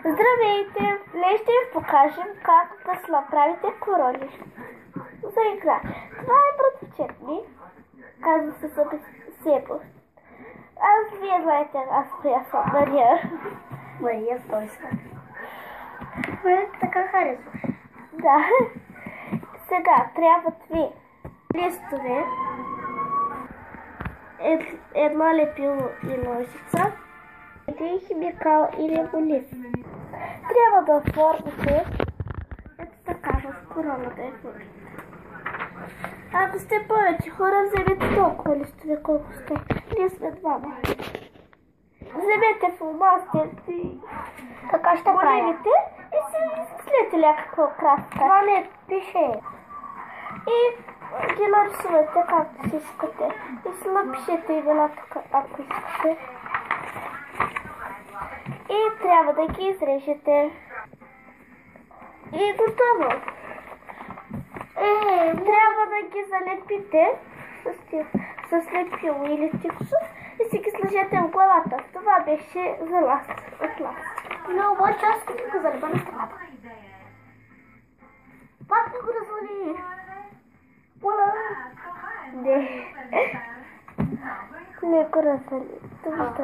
Здравейте! Днес ще ви покажем как да си направите корони за игра. Това е братовчет ми. Казва се Себо. Вие знаете коя съм, Мария. Мария, стой се. Мария така харесва. Да. Сега трябват ви листове, едно лепило и ножица, един химикал или лист. Трябва да оформите ето така в короната е в. Ако сте повече хора, вземете толкова листове, колко сте. Ние сме двама. Вземете фломастер и Така ще правя. моливите и си измислете някаква краска. Това не пише. И ги нарисувате както си искате. И си напишете имената, ако искате. И трябва да ги изрежете. И готово. Трябва да ги залепите с лепило или тиксов и си ги сложете в главата. Това беше за нас, от нас. Но обаче аз като го залепа на страната. Пак не го развали. Не. Не го развали. Това